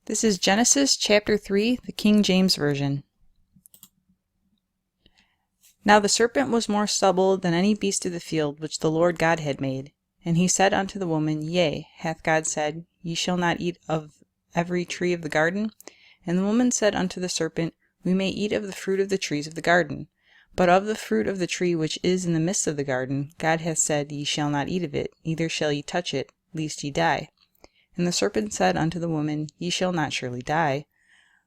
This is Genesis chapter 3, the King James Version. Now the serpent was more subtle than any beast of the field which the Lord God had made. And he said unto the woman, Yea, hath God said, Ye shall not eat of every tree of the garden? And the woman said unto the serpent, We may eat of the fruit of the trees of the garden. But of the fruit of the tree which is in the midst of the garden, God hath said, Ye shall not eat of it, neither shall ye touch it, lest ye die. And the serpent said unto the woman, Ye shall not surely die.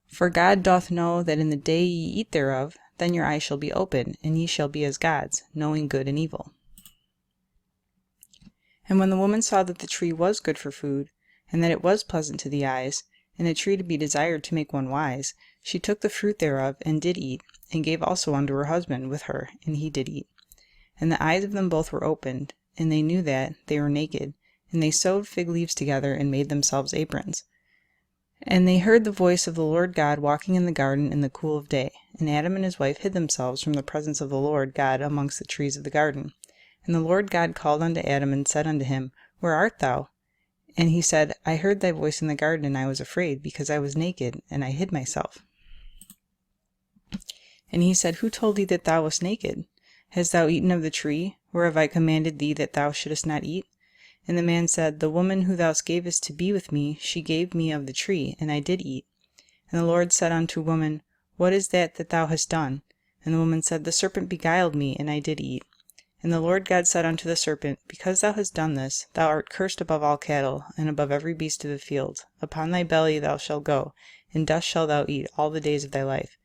For God doth know that in the day ye eat thereof, then your eyes shall be opened, and ye shall be as gods, knowing good and evil. And when the woman saw that the tree was good for food, and that it was pleasant to the eyes, and a tree to be desired to make one wise, she took the fruit thereof, and did eat, and gave also unto her husband with her, and he did eat. And the eyes of them both were opened, and they knew that they were naked, and they sewed fig leaves together, and made themselves aprons. And they heard the voice of the Lord God walking in the garden in the cool of day. And Adam and his wife hid themselves from the presence of the Lord God amongst the trees of the garden. And the Lord God called unto Adam, and said unto him, Where art thou? And he said, I heard thy voice in the garden, and I was afraid, because I was naked, and I hid myself. And he said, Who told thee that thou wast naked? Hast thou eaten of the tree, whereof I commanded thee that thou shouldest not eat? And the man said, The woman who thou gavest to be with me, she gave me of the tree, and I did eat. And the Lord said unto woman, What is that thou hast done? And the woman said, The serpent beguiled me, and I did eat. And the Lord God said unto the serpent, Because thou hast done this, thou art cursed above all cattle, and above every beast of the field. Upon thy belly thou shalt go, and dust shalt thou eat all the days of thy life.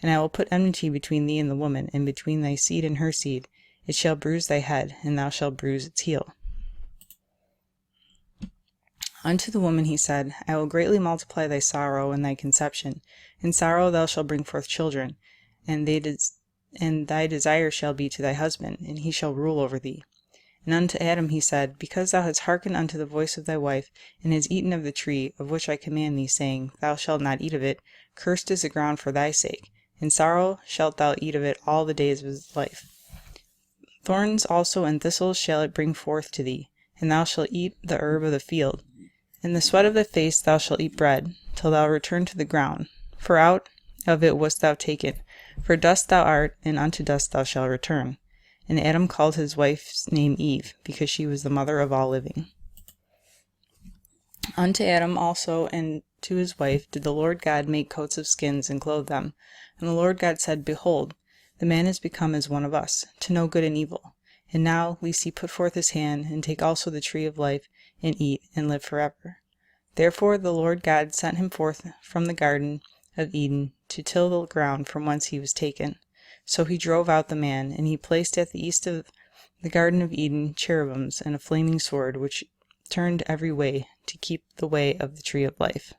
And I will put enmity between thee and the woman, and between thy seed and her seed. It shall bruise thy head, and thou shalt bruise its heel. Unto the woman he said, I will greatly multiply thy sorrow and thy conception. In sorrow thou shalt bring forth children, and thy desire shall be to thy husband, and he shall rule over thee. And unto Adam he said, Because thou hast hearkened unto the voice of thy wife, and hast eaten of the tree, of which I command thee, saying, Thou shalt not eat of it, cursed is the ground for thy sake. In sorrow shalt thou eat of it all the days of his life. Thorns also and thistles shall it bring forth to thee, and thou shalt eat the herb of the field. In the sweat of thy face thou shalt eat bread, till thou return to the ground. For out of it wast thou taken. For dust thou art, and unto dust thou shalt return. And Adam called his wife's name Eve, because she was the mother of all living. Unto Adam also and to his wife did the Lord God make coats of skins, and clothe them. And the Lord God said, Behold, the man is become as one of us, to know good and evil. And now, lest he put forth his hand, and take also the tree of life, and eat, and live forever. Therefore the Lord God sent him forth from the garden of Eden to till the ground from whence he was taken. So he drove out the man, and he placed at the east of the garden of Eden cherubims and a flaming sword, which turned every way to keep the way of the tree of life.